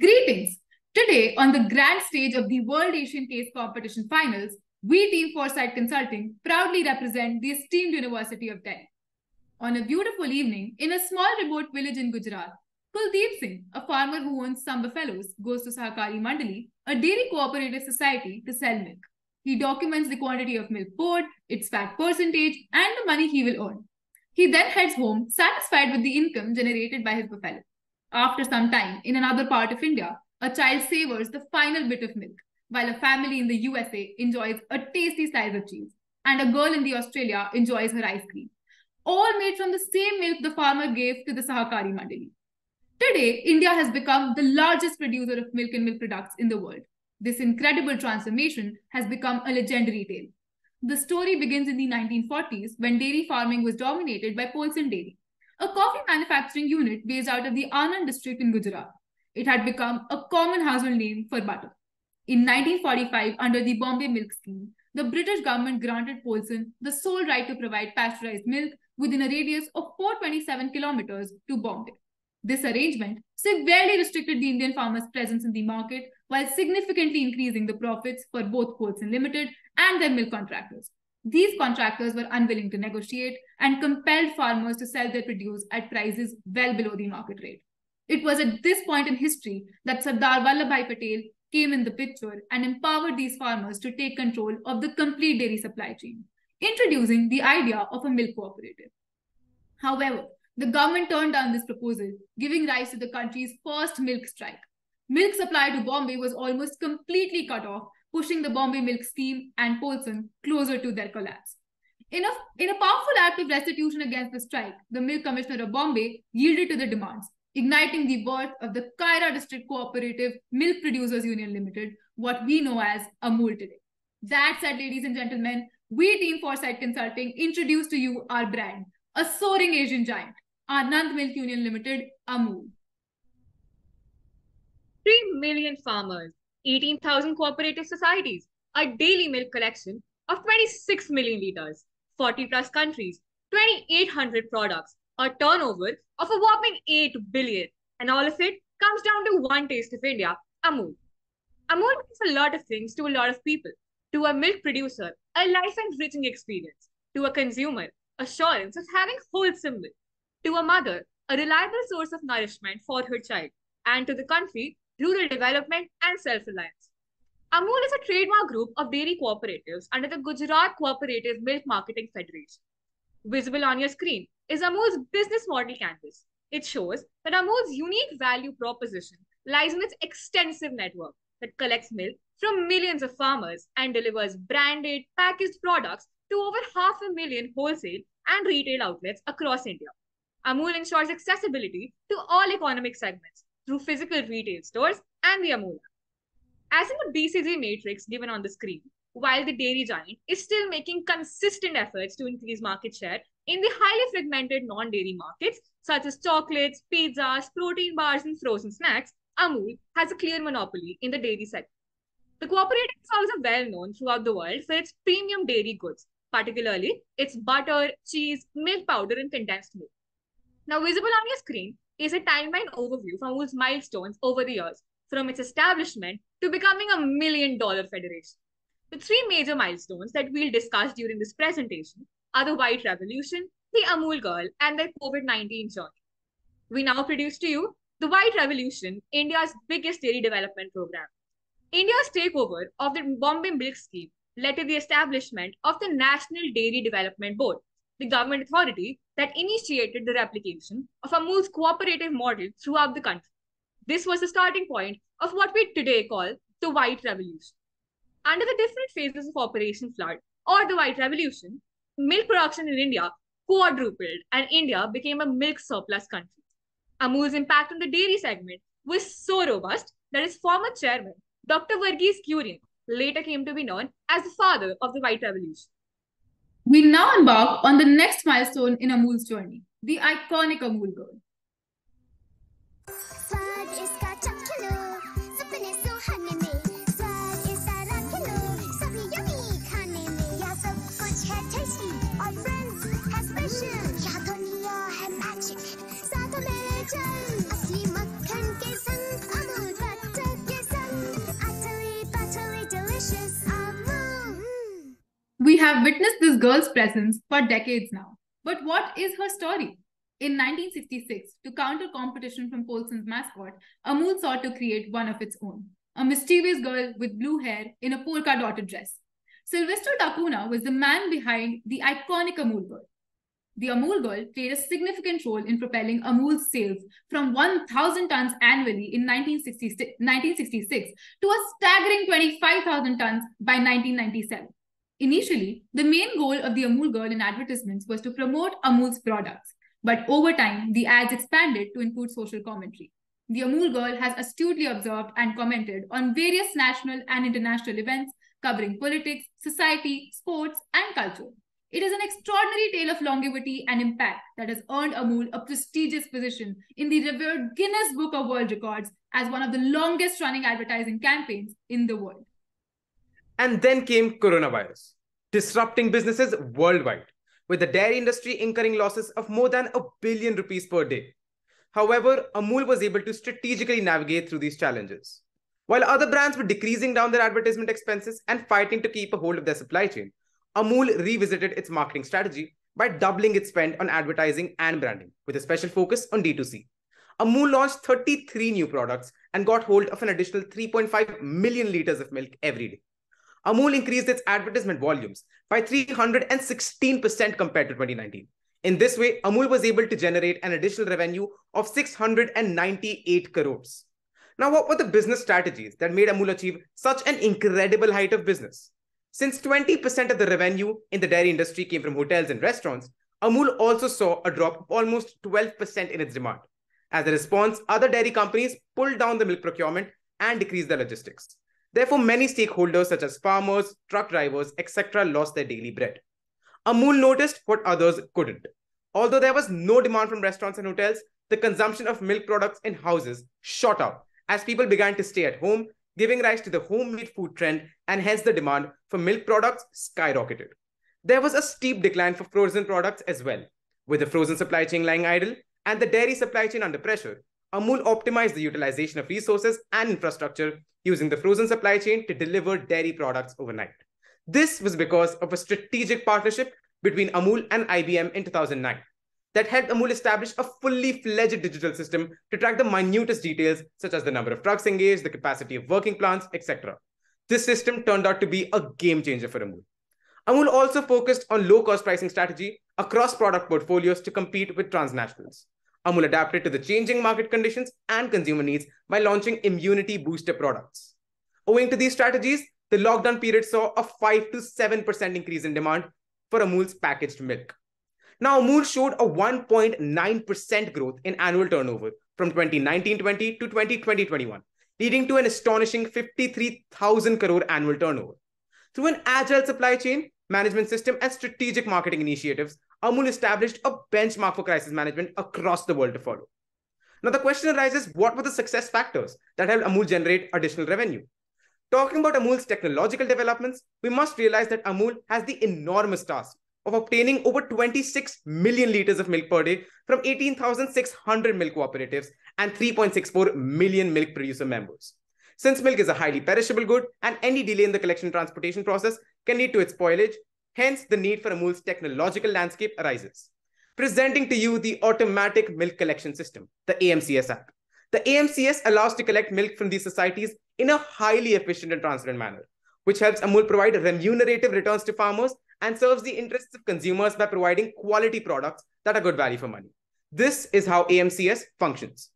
Greetings! Today, on the grand stage of the World Asian Case Competition Finals, we Team Foresight Consulting proudly represent the esteemed University of Delhi. On a beautiful evening, in a small remote village in Gujarat, Kuldeep Singh, a farmer who owns some buffaloes, goes to Sahakari Mandali, a dairy cooperative society, to sell milk. He documents the quantity of milk poured, its fat percentage, and the money he will earn. He then heads home, satisfied with the income generated by his buffalo. After some time, in another part of India, a child savors the final bit of milk, while a family in the USA enjoys a tasty slice of cheese, and a girl in the Australia enjoys her ice cream, all made from the same milk the farmer gave to the Sahakari Mandali. Today, India has become the largest producer of milk and milk products in the world. This incredible transformation has become a legendary tale. The story begins in the 1940s when dairy farming was dominated by Polson Dairy, a coffee manufacturing unit based out of the Anand district in Gujarat. It had become a common household name for butter. In 1945, under the Bombay Milk Scheme, the British government granted Polson the sole right to provide pasteurized milk within a radius of 427 kilometers to Bombay. This arrangement severely restricted the Indian farmers' presence in the market while significantly increasing the profits for both Polson Limited and their milk contractors. These contractors were unwilling to negotiate and compelled farmers to sell their produce at prices well below the market rate. It was at this point in history that Sardar Vallabhbhai Patel came in the picture and empowered these farmers to take control of the complete dairy supply chain, introducing the idea of a milk cooperative. However, the government turned down this proposal, giving rise to the country's first milk strike. Milk supply to Bombay was almost completely cut off, pushing the Bombay Milk Scheme and Polson closer to their collapse. In a powerful act of restitution against the strike, the Milk Commissioner of Bombay yielded to the demands, igniting the birth of the Kaira District Cooperative Milk Producers Union Limited, what we know as Amul today. That said, ladies and gentlemen, we Team Foresight Consulting introduce to you our brand, a soaring Asian giant, Anand Milk Union Limited, Amul. 3 million farmers, 18,000 cooperative societies, a daily milk collection of 26 million liters, 40 plus countries, 2,800 products, a turnover of a whopping 8 billion. And all of it comes down to one taste of India, Amul. Amul means a lot of things to a lot of people. To a milk producer, a life-enriching experience. To a consumer, assurance of having wholesome milk. To a mother, a reliable source of nourishment for her child. And to the country, rural development and self-reliance. Amul is a trademark group of dairy cooperatives under the Gujarat Cooperative Milk Marketing Federation. Visible on your screen is Amul's business model canvas. It shows that Amul's unique value proposition lies in its extensive network that collects milk from millions of farmers and delivers branded, packaged products to over 500,000 wholesale and retail outlets across India. Amul ensures accessibility to all economic segments through physical retail stores and the Amul app. As in the BCG matrix given on the screen, while the dairy giant is still making consistent efforts to increase market share in the highly fragmented non-dairy markets such as chocolates, pizzas, protein bars, and frozen snacks, Amul has a clear monopoly in the dairy sector. The cooperative is also well known throughout the world for its premium dairy goods, particularly its butter, cheese, milk powder, and condensed milk. Now, visible on your screen is a timeline overview of Amul's milestones over the years, from its establishment to becoming a $1 million federation. The three major milestones that we'll discuss during this presentation are the White Revolution, the Amul Girl, and the COVID-19 journey. We now produce to you the White Revolution, India's biggest dairy development program. India's takeover of the Bombay Milk Scheme led to the establishment of the National Dairy Development Board, the government authority that initiated the replication of Amul's cooperative model throughout the country. This was the starting point of what we today call the White Revolution. Under the different phases of Operation Flood or the White Revolution, milk production in India quadrupled and India became a milk surplus country. Amul's impact on the dairy segment was so robust that its former chairman, Dr. Varghese Kurian, later came to be known as the father of the White Revolution. We now embark on the next milestone in Amul's journey, the iconic Amul Girl. have witnessed this girl's presence for decades now. But what is her story? In 1966, to counter competition from Polson's mascot, Amul sought to create one of its own, a mischievous girl with blue hair in a polka-dotted dress. Sylvester Dacuna was the man behind the iconic Amul girl. The Amul girl played a significant role in propelling Amul's sales from 1,000 tons annually in 1966 to a staggering 25,000 tons by 1997. Initially, the main goal of the Amul girl in advertisements was to promote Amul's products, but over time, the ads expanded to include social commentary. The Amul girl has astutely observed and commented on various national and international events covering politics, society, sports, and culture. It is an extraordinary tale of longevity and impact that has earned Amul a prestigious position in the revered Guinness Book of World Records as one of the longest running advertising campaigns in the world. And then came coronavirus, disrupting businesses worldwide, with the dairy industry incurring losses of more than ₹1 billion per day. However, Amul was able to strategically navigate through these challenges. While other brands were decreasing down their advertisement expenses and fighting to keep a hold of their supply chain, Amul revisited its marketing strategy by doubling its spend on advertising and branding, with a special focus on D2C. Amul launched 33 new products and got hold of an additional 3.5 million liters of milk every day. Amul increased its advertisement volumes by 316% compared to 2019. In this way, Amul was able to generate an additional revenue of 698 crores. Now, what were the business strategies that made Amul achieve such an incredible height of business? Since 20% of the revenue in the dairy industry came from hotels and restaurants, Amul also saw a drop of almost 12% in its demand. As a response, other dairy companies pulled down the milk procurement and decreased their logistics. Therefore, many stakeholders such as farmers, truck drivers, etc. lost their daily bread. Amul noticed what others couldn't. Although there was no demand from restaurants and hotels, the consumption of milk products in houses shot up as people began to stay at home, giving rise to the homemade food trend, and hence the demand for milk products skyrocketed. There was a steep decline for frozen products as well. With the frozen supply chain lying idle and the dairy supply chain under pressure, Amul optimized the utilization of resources and infrastructure using the frozen supply chain to deliver dairy products overnight. This was because of a strategic partnership between Amul and IBM in 2009 that helped Amul establish a fully fledged digital system to track the minutest details such as the number of trucks engaged, the capacity of working plants, etc. This system turned out to be a game changer for Amul. Amul also focused on low-cost pricing strategy across product portfolios to compete with transnationals. Amul adapted to the changing market conditions and consumer needs by launching immunity booster products. Owing to these strategies, the lockdown period saw a 5 to 7% increase in demand for Amul's packaged milk. Now, Amul showed a 1.9% growth in annual turnover from 2019-20 to 2020-21, leading to an astonishing 53,000 crore annual turnover. Through an agile supply chain, management system, and strategic marketing initiatives, Amul established a benchmark for crisis management across the world to follow. Now, the question arises, what were the success factors that helped Amul generate additional revenue? Talking about Amul's technological developments, we must realize that Amul has the enormous task of obtaining over 26 million liters of milk per day from 18,600 milk cooperatives and 3.64 million milk producer members. Since milk is a highly perishable good and any delay in the collection and transportation process can lead to its spoilage, hence the need for Amul's technological landscape arises. Presenting to you the Automatic Milk Collection System, the AMCS app. The AMCS allows to collect milk from these societies in a highly efficient and transparent manner, which helps Amul provide remunerative returns to farmers and serves the interests of consumers by providing quality products that are good value for money. This is how AMCS functions.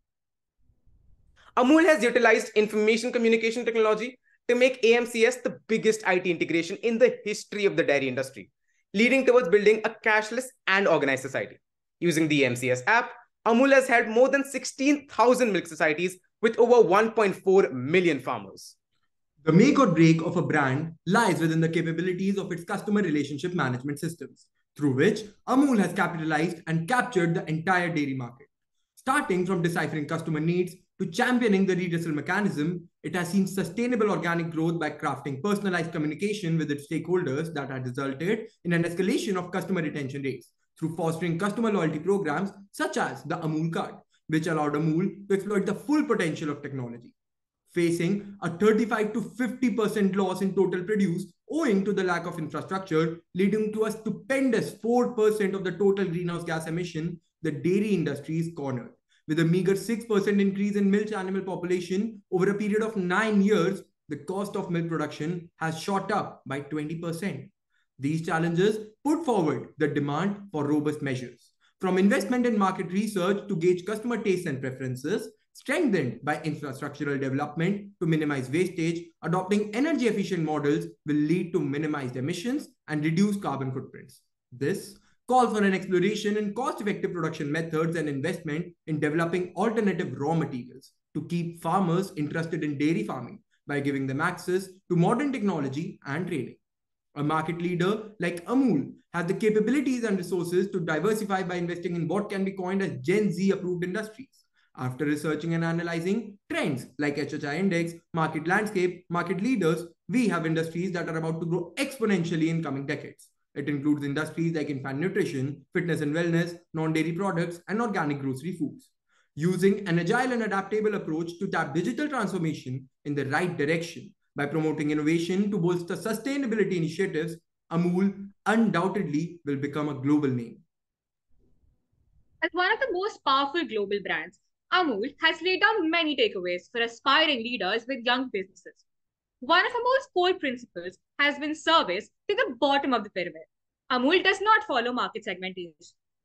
Amul has utilized information communication technology to make AMCS the biggest IT integration in the history of the dairy industry, leading towards building a cashless and organized society. Using the AMCS app, Amul has helped more than 16,000 milk societies with over 1.4 million farmers. The make or break of a brand lies within the capabilities of its customer relationship management systems, through which Amul has capitalized and captured the entire dairy market. Starting from deciphering customer needs to championing the redressal mechanism, it has seen sustainable organic growth by crafting personalized communication with its stakeholders that had resulted in an escalation of customer retention rates through fostering customer loyalty programs such as the Amul card, which allowed Amul to exploit the full potential of technology. Facing a 35 to 50% loss in total produce owing to the lack of infrastructure, leading to a stupendous 4% of the total greenhouse gas emission. The dairy industry is cornered. With a meager 6% increase in milk animal population over a period of 9 years, the cost of milk production has shot up by 20%. These challenges put forward the demand for robust measures, from investment in market research to gauge customer tastes and preferences, strengthened by infrastructural development to minimize wastage. Adopting energy efficient models will lead to minimized emissions and reduced carbon footprints. This calls for an exploration in cost-effective production methods and investment in developing alternative raw materials to keep farmers interested in dairy farming by giving them access to modern technology and training. A market leader like Amul has the capabilities and resources to diversify by investing in what can be coined as Gen Z approved industries. After researching and analyzing trends like HHI index, market landscape, market leaders, we have industries that are about to grow exponentially in coming decades. It includes industries like infant nutrition, fitness and wellness, non-dairy products, and organic grocery foods. Using an agile and adaptable approach to tap digital transformation in the right direction by promoting innovation to bolster sustainability initiatives, Amul undoubtedly will become a global name. As one of the most powerful global brands, Amul has laid down many takeaways for aspiring leaders with young businesses. One of Amul's core principles has been service to the bottom of the pyramid. Amul does not follow market segmentation.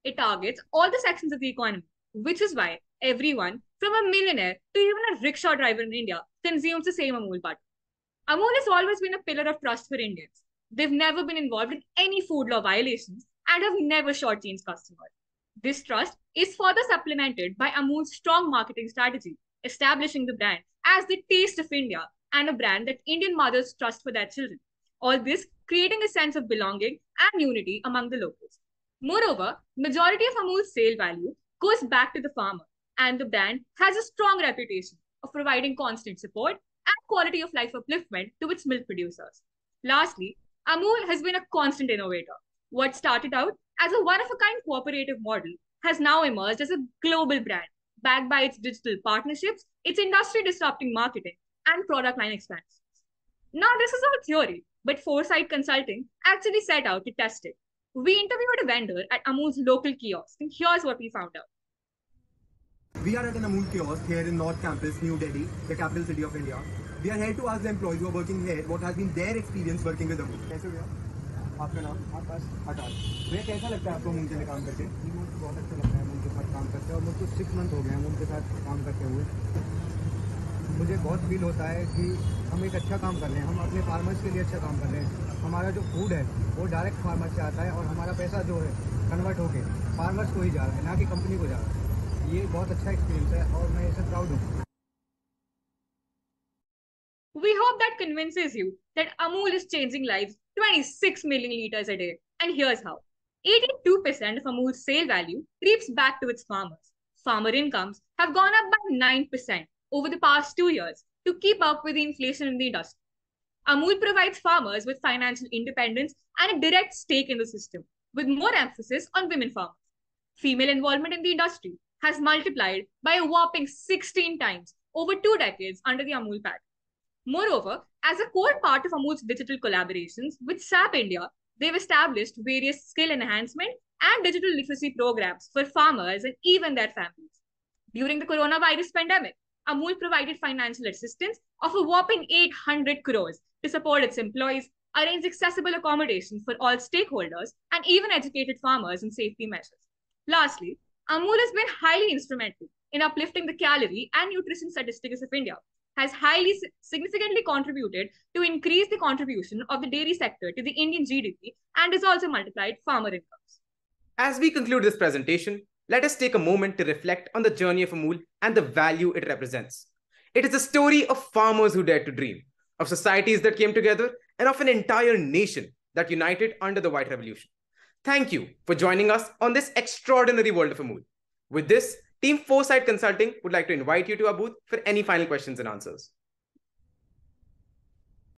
It targets all the sections of the economy, which is why everyone, from a millionaire to even a rickshaw driver in India, consumes the same Amul butter. Amul has always been a pillar of trust for Indians. They've never been involved in any food law violations and have never shortchanged customers. This trust is further supplemented by Amul's strong marketing strategy, establishing the brand as the taste of India and a brand that Indian mothers trust for their children. All this creating a sense of belonging and unity among the locals. Moreover, majority of Amul's sale value goes back to the farmer, and the brand has a strong reputation of providing constant support and quality of life upliftment to its milk producers. Lastly, Amul has been a constant innovator. What started out as a one-of-a-kind cooperative model has now emerged as a global brand, backed by its digital partnerships, its industry-disrupting marketing, and product line expansions. Now, this is all theory, but Foresight Consulting actually set out to test it. We interviewed a vendor at Amul's local kiosk, and here's what we found out. We are at an Amul kiosk here in North Campus, New Delhi, the capital city of India. We are here to ask the employees who are working here what has been their experience working with Amul. कैसे भैया? आपका नाम? आकाश. भैया कैसा लगता है आपको अमूल के काम करके? बहुत अच्छा लगता है अमूल के साथ काम करके और मुझको 6 मंथ हो गए अमूल के साथ काम करते हुए. मुझे बहुत फील होता है कि हम एक अच्छा काम कर रहे हैं, हम अपने फार्मर्स के लिए अच्छा काम कर रहे हैं. हमारा जो फूड है वो डायरेक्ट फार्मर से आता है और हमारा पैसा जो है कन्वर्ट होके फार्मर्स को ही जा रहा है, ना कि कंपनी को जा रहा है. ये बहुत अच्छा एक्सपीरियंस है और मैं इससे प्राउड हूँ. We hope that convinces you that Amul is changing lives 26 million liters a day. And here's how. 82% of Amul's sale value creeps back to its farmers. Farmer incomes have gone up by 9% over the past 2 years to keep up with the inflation in the industry. Amul provides farmers with financial independence and a direct stake in the system, with more emphasis on women farmers. Female involvement in the industry has multiplied by a whopping 16 times over 2 decades under the Amul pattern. Moreover, as a core part of Amul's digital collaborations with SAP India, they've established various skill enhancement and digital literacy programs for farmers and even their families. During the coronavirus pandemic, Amul provided financial assistance of a whopping 800 crores to support its employees, arrange accessible accommodation for all stakeholders, and even educated farmers in safety measures. Lastly, Amul has been highly instrumental in uplifting the calorie and nutrition statistics of India, has highly significantly contributed to increase the contribution of the dairy sector to the Indian GDP, and has also multiplied farmer incomes. As we conclude this presentation, let us take a moment to reflect on the journey of Amul and the value it represents. It is a story of farmers who dared to dream, of societies that came together, and of an entire nation that united under the White Revolution. Thank you for joining us on this extraordinary world of Amul. With this, Team Foresight Consulting would like to invite you to our booth for any final questions and answers.